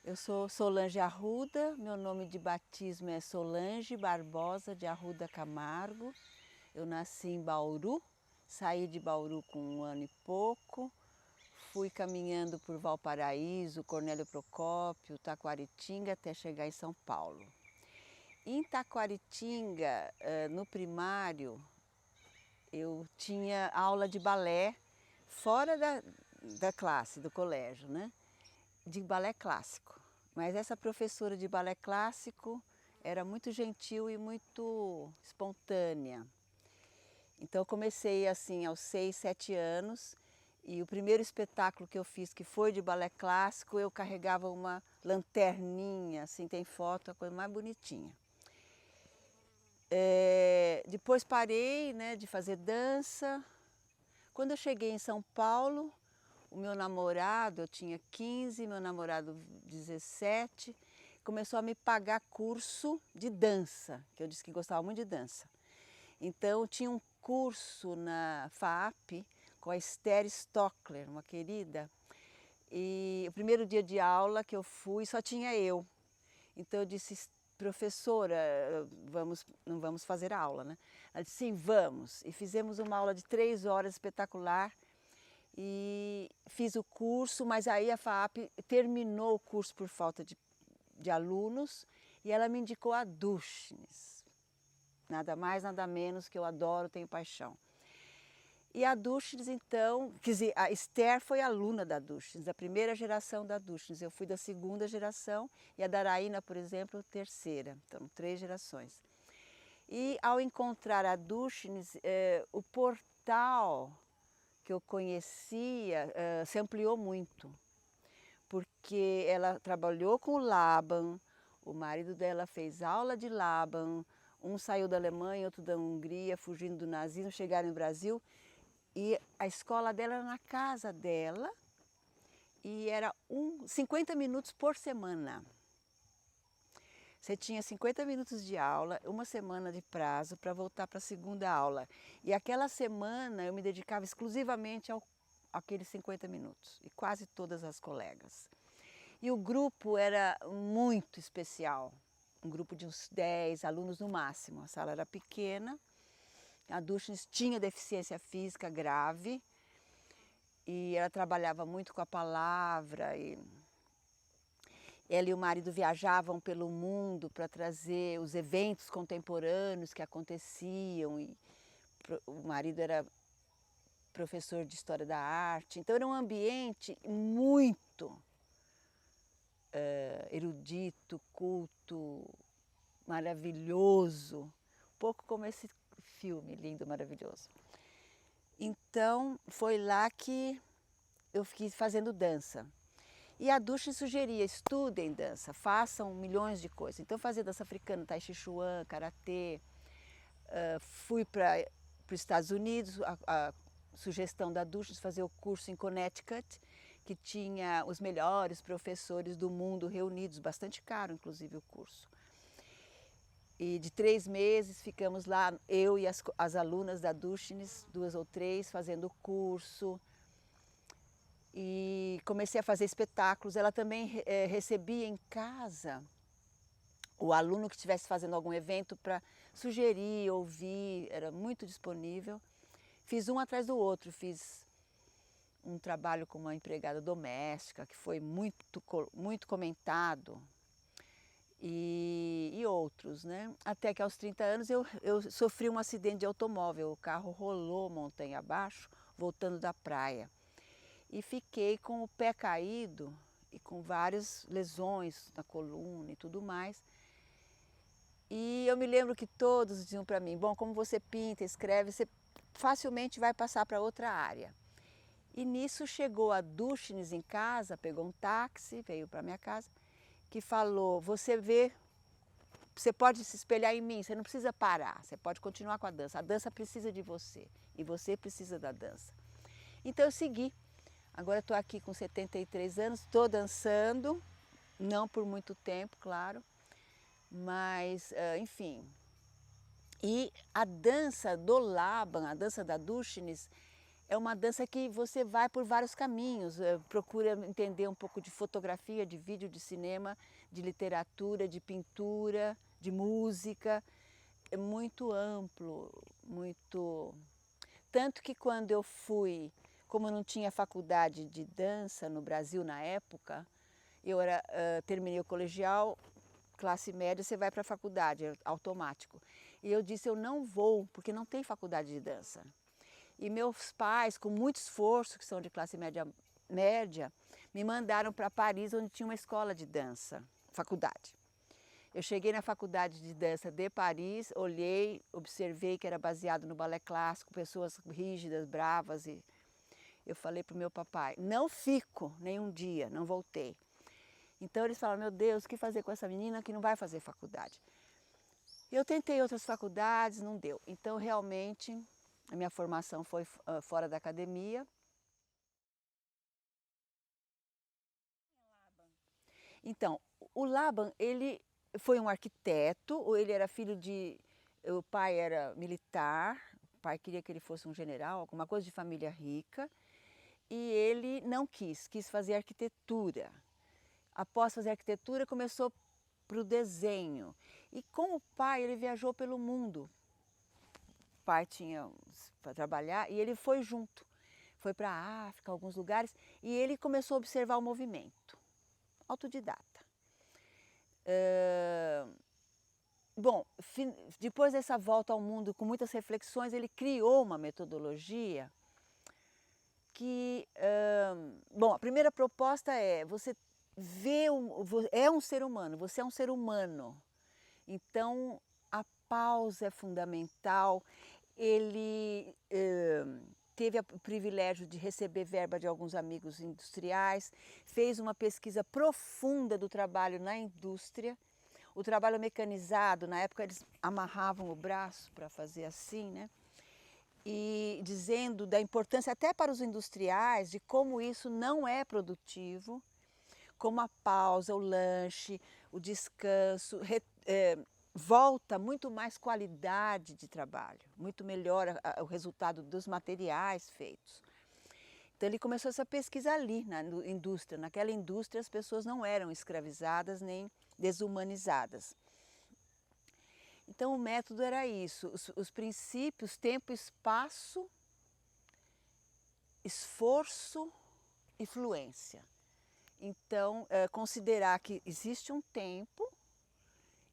Eu sou Solange Arruda, meu nome de batismo é Solange Barbosa de Arruda Camargo. Eu nasci em Bauru, saí de Bauru com 1 ano e pouco, fui caminhando por Valparaíso, Cornélio Procópio, Taquaritinga até chegar em São Paulo. Em Taquaritinga, no primário, eu tinha aula de balé fora da classe, do colégio, né? De balé clássico. Mas essa professora de balé clássico era muito gentil e muito espontânea. Então eu comecei assim aos 6, 7 anos e o primeiro espetáculo que eu fiz, que foi de balé clássico, eu carregava uma lanterninha, assim tem foto, a coisa mais bonitinha. Depois parei, né, de fazer dança. Quando eu cheguei em São Paulo, o meu namorado, eu tinha 15, meu namorado 17, começou a me pagar curso de dança, que eu disse que gostava muito de dança. Então tinha um curso na FAAP com a Esther Stockler, uma querida, e o primeiro dia de aula que eu fui só tinha eu. Então eu disse, professora, não vamos fazer aula, né? Ela disse, sim, vamos. E fizemos uma aula de 3 horas espetacular e fiz o curso, mas aí a FAAP terminou o curso por falta de alunos e ela me indicou a Duchnes. Nada mais, nada menos, que eu adoro, tenho paixão. E a Duchnes, então, quer dizer, a Esther foi aluna da Duchnes, da primeira geração da Duchnes. Eu fui da segunda geração e a Daraína, por exemplo, terceira. Então, 3 gerações. E ao encontrar a Duchnes, o portal que eu conhecia se ampliou muito, porque ela trabalhou com o Laban, o marido dela fez aula de Laban, um saiu da Alemanha, outro da Hungria, fugindo do nazismo, chegaram no Brasil, e a escola dela era na casa dela, e era 50 minutos por semana. Você tinha 50 minutos de aula, 1 semana de prazo para voltar para a segunda aula. E aquela semana eu me dedicava exclusivamente àqueles 50 minutos, e quase todas as colegas. E o grupo era muito especial, um grupo de uns 10 alunos no máximo. A sala era pequena, a Duchnes tinha deficiência física grave, e ela trabalhava muito com a palavra, e ela e o marido viajavam pelo mundo para trazer os eventos contemporâneos que aconteciam. E o marido era professor de História da Arte. Então era um ambiente muito erudito, culto, maravilhoso. Um pouco como esse filme lindo, maravilhoso. Então foi lá que eu fiquei fazendo dança. E a Duchnes sugeria, estudem dança, façam milhões de coisas. Então eu fazia dança africana, tai chi chuan, karatê. Fui para os Estados Unidos, a sugestão da Duchnes fazer o curso em Connecticut, que tinha os melhores professores do mundo reunidos, bastante caro inclusive o curso. E de 3 meses ficamos lá, eu e as alunas da Duchnes, 2 ou 3, fazendo o curso. E comecei a fazer espetáculos. Ela também recebia em casa o aluno que estivesse fazendo algum evento para sugerir, ouvir, era muito disponível. Fiz um atrás do outro, fiz um trabalho com uma empregada doméstica, que foi muito comentado, e outros, né? Até que aos 30 anos eu sofri um acidente de automóvel, o carro rolou montanha abaixo, voltando da praia. E fiquei com o pé caído e com várias lesões na coluna e tudo mais. E eu me lembro que todos diziam para mim, bom, como você pinta, escreve, você facilmente vai passar para outra área. E nisso chegou a Duchnes em casa, pegou um táxi, veio para minha casa, que falou, você pode se espelhar em mim, você não precisa parar, você pode continuar com a dança precisa de você e você precisa da dança. Então eu segui. Agora estou aqui com 73 anos, estou dançando, não por muito tempo, claro, mas enfim. E a dança do Laban, a dança da Duchnes, é uma dança que você vai por vários caminhos, procura entender um pouco de fotografia, de vídeo, de cinema, de literatura, de pintura, de música. É muito amplo, muito... Tanto que quando eu fui, como não tinha faculdade de dança no Brasil na época, terminei o colegial, classe média, você vai para a faculdade, é automático. E eu disse, eu não vou, porque não tem faculdade de dança. E meus pais, com muito esforço, que são de classe média, me mandaram para Paris, onde tinha uma escola de dança, faculdade. Eu cheguei na faculdade de dança de Paris, olhei, observei que era baseado no balé clássico, pessoas rígidas, bravas, e eu falei para o meu papai, não fico nenhum dia, não voltei. Então eles falaram, meu Deus, o que fazer com essa menina que não vai fazer faculdade? Eu tentei outras faculdades, não deu. Então realmente a minha formação foi fora da academia. Então, o Laban, ele foi um arquiteto, ele era filho de... O pai era militar, o pai queria que ele fosse um general, alguma coisa de família rica, e ele não quis fazer arquitetura. Após fazer arquitetura, começou para o desenho. E com o pai, ele viajou pelo mundo. O pai tinha para trabalhar e ele foi junto. Foi para a África, alguns lugares, e ele começou a observar o movimento. Autodidata. Bom, depois dessa volta ao mundo com muitas reflexões, ele criou uma metodologia que... Bom, a primeira proposta é, você é um ser humano, você é um ser humano. Então, a pausa é fundamental. Ele teve o privilégio de receber verba de alguns amigos industriais, fez uma pesquisa profunda do trabalho na indústria. O trabalho mecanizado, na época eles amarravam o braço para fazer assim, né? E dizendo da importância até para os industriais de como isso não é produtivo, como a pausa, o lanche, o descanso, volta muito mais qualidade de trabalho, muito melhor o resultado dos materiais feitos. Então ele começou essa pesquisa ali na indústria. Naquela indústria as pessoas não eram escravizadas nem desumanizadas. Então o método era isso, os princípios, tempo, espaço, esforço e fluência. Então, considerar que existe um tempo,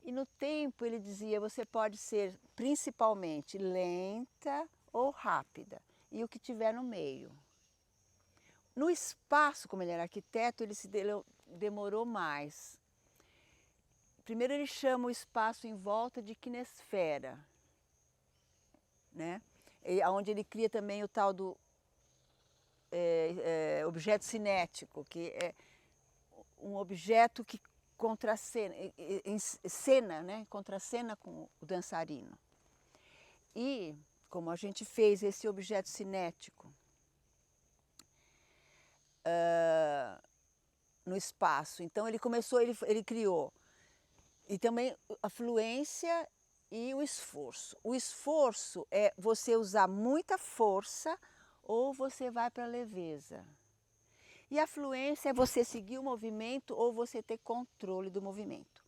e no tempo ele dizia, você pode ser principalmente lenta ou rápida, e o que tiver no meio. No espaço, como ele era arquiteto, ele se demorou mais. Primeiro ele chama o espaço em volta de quinesfera, né? Onde ele cria também o tal do objeto cinético, que é um objeto que contracena, né? Contracena com o dançarino. E como a gente fez esse objeto cinético no espaço, então ele começou, ele criou, e também a fluência e o esforço. O esforço é você usar muita força ou você vai para a leveza. E a fluência é você seguir o movimento ou você ter controle do movimento.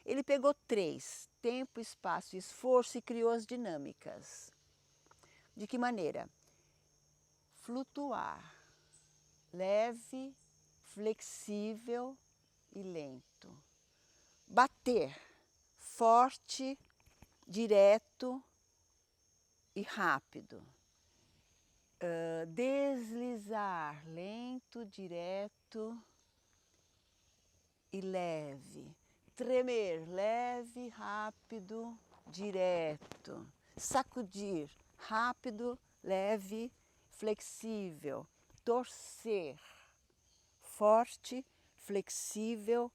Ele pegou 3, tempo, espaço e esforço, e criou as dinâmicas. De que maneira? Flutuar, leve, flexível e lento. Bater, forte, direto e rápido. Deslizar, lento, direto e leve. Tremer, leve, rápido, direto. Sacudir, rápido, leve, flexível. Torcer, forte, flexível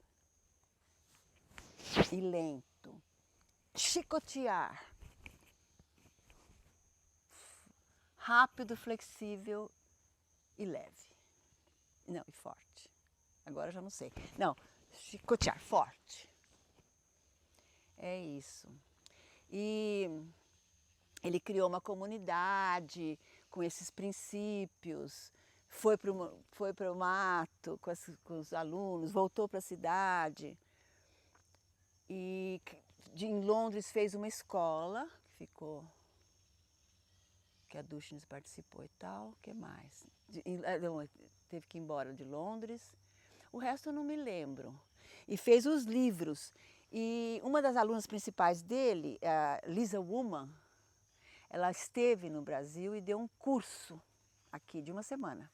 e lento. Chicotear, rápido, flexível e leve. Não, e forte. Agora eu já não sei. Não, chicotear, forte. É isso. E ele criou uma comunidade com esses princípios, foi para o mato com os alunos, voltou para a cidade. E em Londres fez uma escola, que a Dushnis participou e tal, o que mais? Teve que ir embora de Londres. O resto eu não me lembro. E fez os livros. E uma das alunas principais dele, a Lisa Woman, ela esteve no Brasil e deu um curso aqui de uma semana.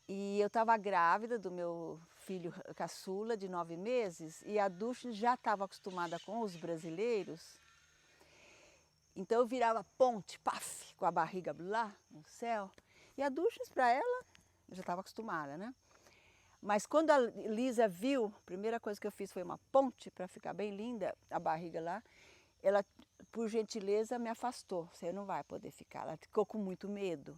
E eu estava grávida do meu filho caçula, de 9 meses, e a Dushnis já estava acostumada com os brasileiros. Então eu virava ponte, paf, com a barriga lá no céu. E a Dushnis, para ela, eu já estava acostumada, né? Mas quando a Lisa viu, a primeira coisa que eu fiz foi uma ponte para ficar bem linda, a barriga lá. Ela, por gentileza, me afastou. Você não vai poder ficar. Ela ficou com muito medo.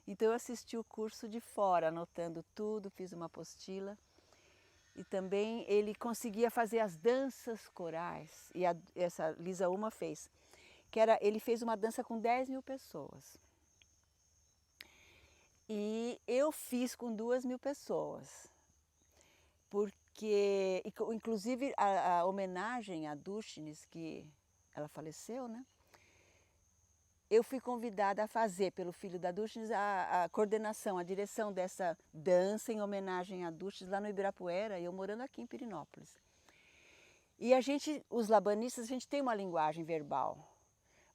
Então eu assisti o curso de fora, anotando tudo, fiz uma apostila. E também ele conseguia fazer as danças corais. E essa Lisa Uma fez. Ele fez uma dança com 10.000 pessoas. E eu fiz com 2.000 pessoas. Porque, inclusive, a homenagem à Dushnis, que ela faleceu, né? Eu fui convidada a fazer, pelo filho da Dushnis, a coordenação, a direção dessa dança em homenagem à Dushnis lá no Ibirapuera, eu morando aqui em Pirinópolis. E os labanistas, a gente tem uma linguagem verbal.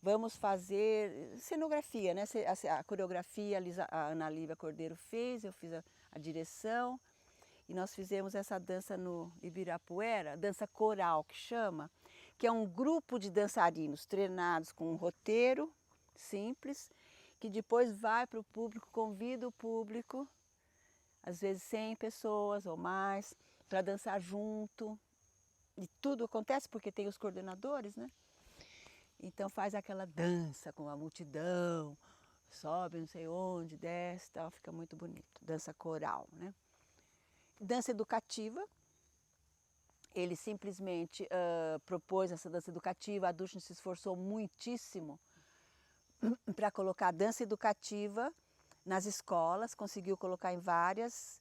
Vamos fazer cenografia, né? A coreografia a Ana Lívia Cordeiro fez, eu fiz a direção. E nós fizemos essa dança no Ibirapuera, dança coral que chama, que é um grupo de dançarinos treinados com um roteiro simples, que depois vai para o público, convida o público, às vezes 100 pessoas ou mais, para dançar junto. E tudo acontece porque tem os coordenadores, né? Então faz aquela dança com a multidão, sobe não sei onde, desce, tal, fica muito bonito. Dança coral, né? Dança educativa, ele simplesmente propôs essa dança educativa, a Dushnis se esforçou muitíssimo para colocar a dança educativa nas escolas, conseguiu colocar em várias.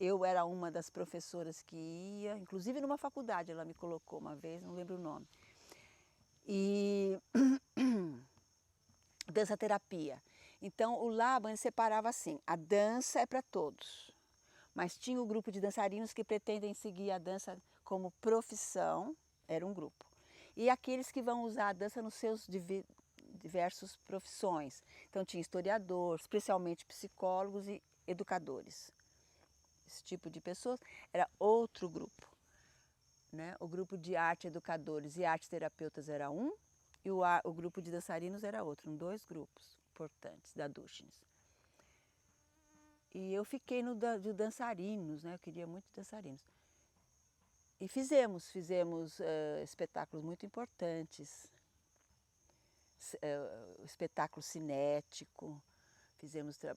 Eu era uma das professoras que ia, inclusive numa faculdade ela me colocou uma vez, não lembro o nome. E dança terapia. Então o Laban separava assim, a dança é para todos. Mas tinha o grupo de dançarinos que pretendem seguir a dança como profissão, era um grupo. E aqueles que vão usar a dança nos seus diversas profissões. Então tinha historiador, especialmente psicólogos e educadores. Esse tipo de pessoas era outro grupo. Né? O grupo de arte educadores e arte terapeutas era um, e o grupo de dançarinos era outro. Eram 2 grupos importantes da Dushnis. E eu fiquei de dançarinos, né? Eu queria muito dançarinos. E fizemos espetáculos muito importantes, espetáculo cinético,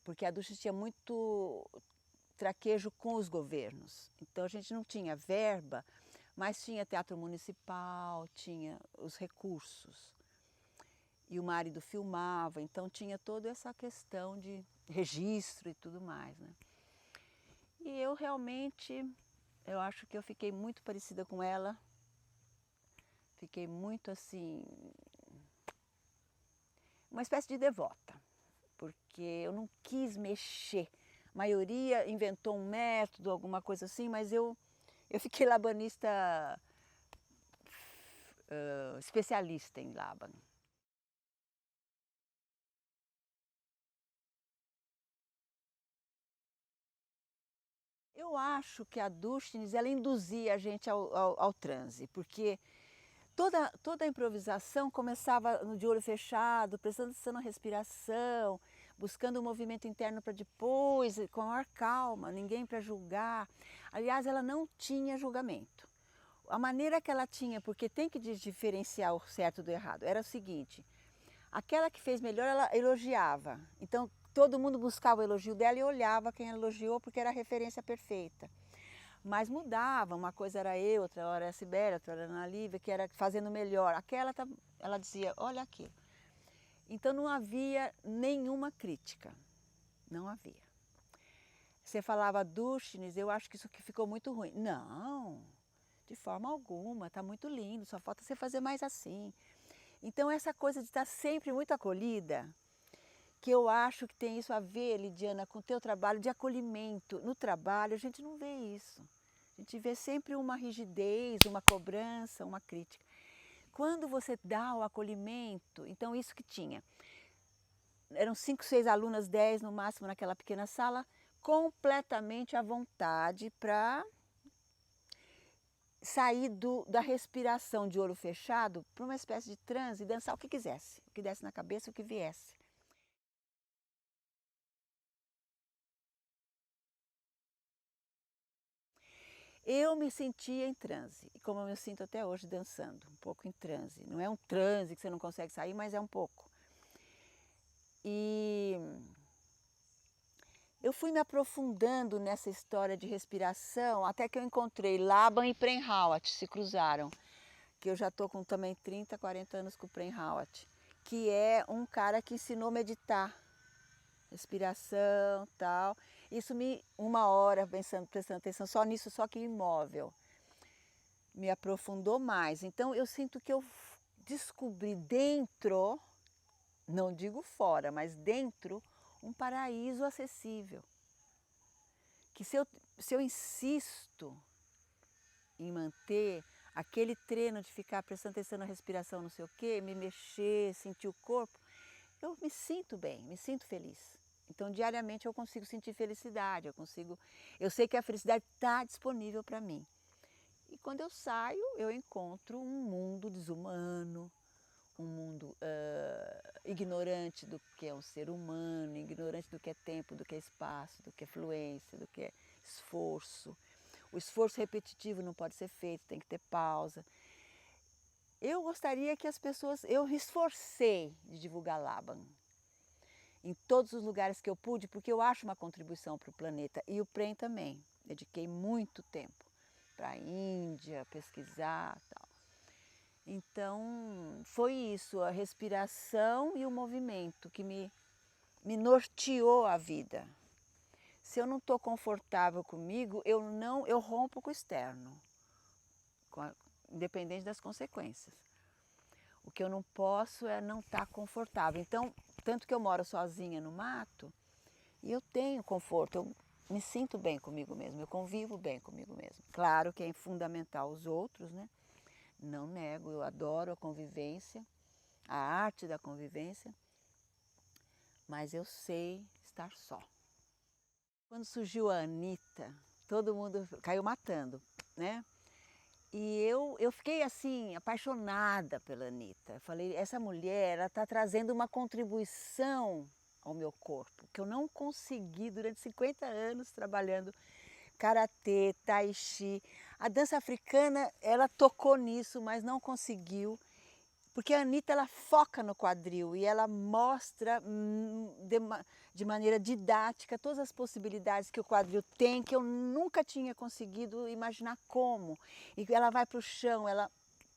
porque a Dushnis tinha muito traquejo com os governos. Então a gente não tinha verba, mas tinha teatro municipal, tinha os recursos. E o marido filmava, então tinha toda essa questão de registro e tudo mais, né? E eu realmente, eu acho que eu fiquei muito parecida com ela. Fiquei muito assim, uma espécie de devota, porque eu não quis mexer. A maioria inventou um método, alguma coisa assim, mas eu fiquei labanista especialista em Laban. Eu acho que a Dushnis, ela induzia a gente ao transe, porque toda a improvisação começava de olho fechado, prestando atenção na respiração, buscando um movimento interno para depois, com a maior calma, ninguém para julgar. Aliás, ela não tinha julgamento. A maneira que ela tinha, porque tem que diferenciar o certo do errado, era o seguinte: aquela que fez melhor, ela elogiava. Então, todo mundo buscava o elogio dela e olhava quem elogiou, porque era a referência perfeita. Mas mudava, uma coisa era eu, outra hora era a Sibéria, outra hora era a Ana Lívia, que era fazendo melhor. Aquela, ela dizia, olha aqui. Então não havia nenhuma crítica, não havia. Você falava Dúrstenes, eu acho que isso aqui ficou muito ruim. Não, de forma alguma, está muito lindo, só falta você fazer mais assim. Então essa coisa de estar sempre muito acolhida, que eu acho que tem isso a ver, Lidiana, com o teu trabalho de acolhimento. No trabalho a gente não vê isso. A gente vê sempre uma rigidez, uma cobrança, uma crítica. Quando você dá o acolhimento, então isso que tinha. Eram 5, 6 alunas, 10 no máximo naquela pequena sala, completamente à vontade para sair da respiração de olho fechado para uma espécie de transe e dançar o que quisesse, o que desse na cabeça, o que viesse. Eu me sentia em transe, como eu me sinto até hoje dançando, um pouco em transe. Não é um transe que você não consegue sair, mas é um pouco. E eu fui me aprofundando nessa história de respiração, até que eu encontrei Laban e Prem-Rawat, se cruzaram, que eu já estou com também 30, 40 anos com o Prem-Rawat, que é um cara que ensinou a meditar, respiração, tal. Isso uma hora prestando atenção só nisso, só que imóvel, me aprofundou mais. Então eu sinto que eu descobri dentro, não digo fora, mas dentro, um paraíso acessível. Que se eu insisto em manter aquele treino de ficar prestando atenção na respiração, não sei o quê, me mexer, sentir o corpo, eu me sinto bem, me sinto feliz. Então, diariamente eu consigo sentir felicidade, eu sei que a felicidade está disponível para mim. E quando eu saio, eu encontro um mundo desumano, um mundo ignorante do que é um ser humano, ignorante do que é tempo, do que é espaço, do que é fluência, do que é esforço. O esforço repetitivo não pode ser feito, tem que ter pausa. Eu gostaria que as pessoas... Eu me esforcei de divulgar Laban em todos os lugares que eu pude, porque eu acho uma contribuição para o planeta. E o Prem também. Dediquei muito tempo para a Índia, pesquisar e tal. Então, foi isso, a respiração e o movimento que me norteou a vida. Se eu não estou confortável comigo, eu rompo com o externo, independente das consequências. O que eu não posso é não estar confortável. Então, tanto que eu moro sozinha no mato, e eu tenho conforto, eu me sinto bem comigo mesma, eu convivo bem comigo mesma. Claro que é fundamental os outros, né? Não nego, eu adoro a convivência, a arte da convivência, mas eu sei estar só. Quando surgiu a Anitta, todo mundo caiu matando, né? E eu fiquei assim, apaixonada pela Anitta. Falei, essa mulher, ela está trazendo uma contribuição ao meu corpo, que eu não consegui durante 50 anos trabalhando karatê, tai chi. A dança africana, ela tocou nisso, mas não conseguiu. Porque a Anitta, ela foca no quadril e ela mostra de maneira didática todas as possibilidades que o quadril tem, que eu nunca tinha conseguido imaginar como. E ela vai para o chão, ela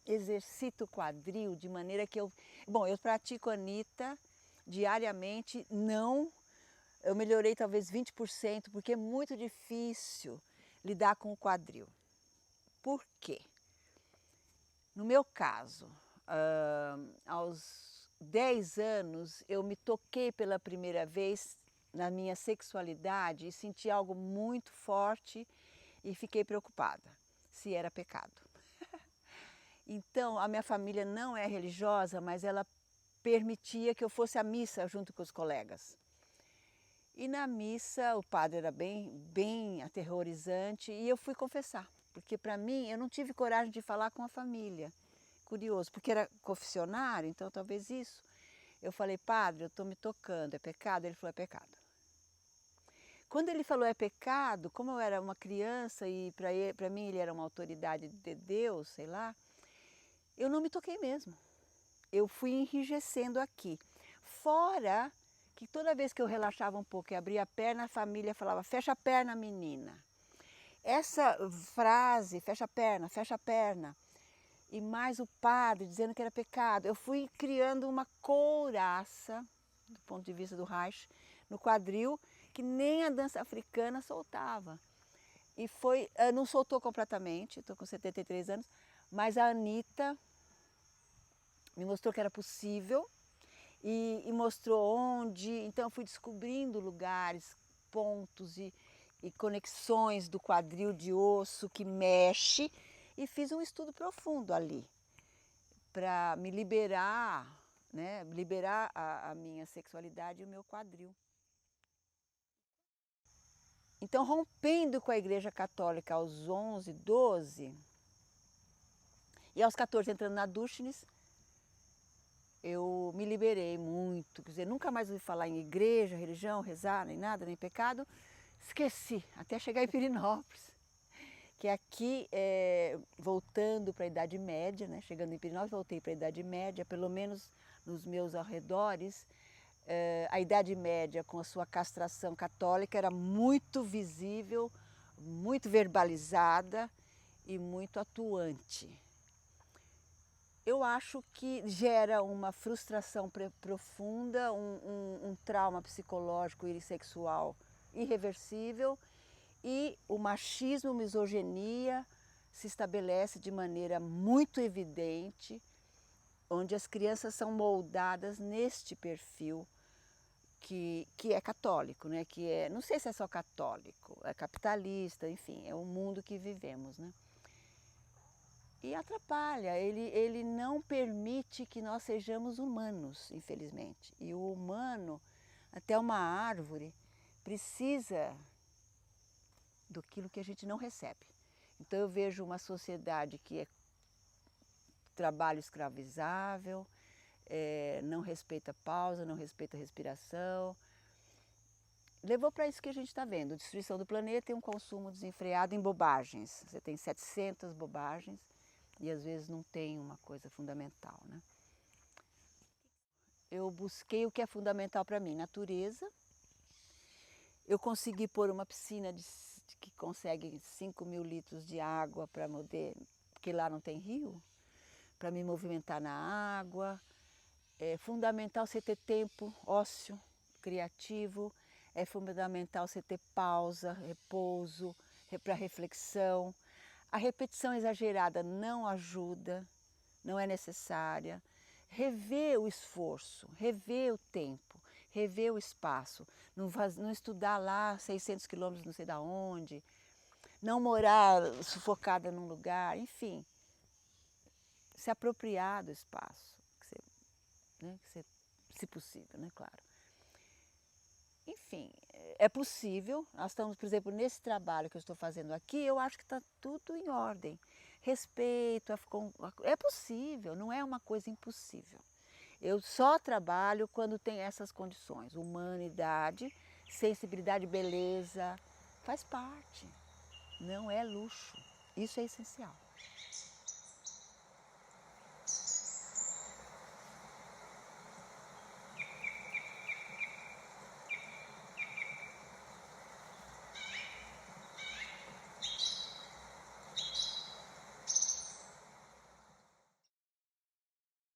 exercita o quadril de maneira que eu... Bom, eu pratico Anitta diariamente, eu melhorei talvez 20%, porque é muito difícil lidar com o quadril. Por quê? No meu caso, aos 10 anos, eu me toquei pela primeira vez na minha sexualidade e senti algo muito forte e fiquei preocupada se era pecado. Então, a minha família não é religiosa, mas ela permitia que eu fosse à missa junto com os colegas. E na missa o padre era bem aterrorizante e eu fui confessar, porque para mim eu não tive coragem de falar com a família. Curioso, porque era confessionário, então talvez isso. Eu falei, padre, eu estou me tocando, é pecado? Ele falou, é pecado. Quando ele falou é pecado, como eu era uma criança e para mim ele era uma autoridade de Deus, sei lá, eu não me toquei mesmo. Eu fui enrijecendo aqui. Fora que toda vez que eu relaxava um pouco e abria a perna, a família falava, fecha a perna, menina. Essa frase, fecha a perna, e mais o padre dizendo que era pecado. Eu fui criando uma couraça, do ponto de vista do Reich, no quadril, que nem a dança africana soltava. E foi, não soltou completamente, estou com 73 anos, mas a Anita me mostrou que era possível e mostrou onde. Então eu fui descobrindo lugares, pontos e conexões do quadril de osso que mexe e fiz um estudo profundo ali para me liberar, né, liberar a minha sexualidade e o meu quadril. Então, rompendo com a Igreja Católica aos 11, 12, e aos 14 entrando na Dushnis, eu me liberei muito. Quer dizer, nunca mais ouvi falar em igreja, religião, rezar, nem nada, nem pecado. Esqueci, até chegar em Pirinópolis, que aqui, voltando para a Idade Média, né, chegando em Pirinópolis, voltei para a Idade Média, pelo menos nos meus arredores, a Idade Média, com a sua castração católica, era muito visível, muito verbalizada e muito atuante. Eu acho que gera uma frustração profunda, um trauma psicológico e sexual irreversível, e o machismo, a misoginia se estabelece de maneira muito evidente, onde as crianças são moldadas neste perfil que é católico, né? Que é, não sei se é só católico, é capitalista, enfim, é o mundo que vivemos, né? E atrapalha, ele não permite que nós sejamos humanos, infelizmente. E o humano, até uma árvore, precisa daquilo que a gente não recebe. Então eu vejo uma sociedade que é trabalho escravizável, não respeita pausa, não respeita respiração. Levou para isso que a gente está vendo, destruição do planeta e um consumo desenfreado em bobagens. Você tem 700 bobagens e às vezes não tem uma coisa fundamental, né? Eu busquei o que é fundamental para mim, natureza. Eu consegui pôr uma piscina que consegue 5.000 litros de água para poder, porque lá não tem rio, para me movimentar na água. É fundamental você ter tempo ósseo, criativo. É fundamental você ter pausa, repouso, para reflexão. A repetição exagerada não ajuda, não é necessária. Rever o esforço, rever o tempo, rever o espaço. Não estudar lá 600 quilômetros não sei de onde. Não morar sufocada num lugar, enfim. Se apropriar do espaço, se possível, né, claro. Enfim, é possível, nós estamos, por exemplo, nesse trabalho que eu estou fazendo aqui, eu acho que está tudo em ordem. Respeito, é possível, não é uma coisa impossível. Eu só trabalho quando tem essas condições, humanidade, sensibilidade, beleza, faz parte, não é luxo, isso é essencial.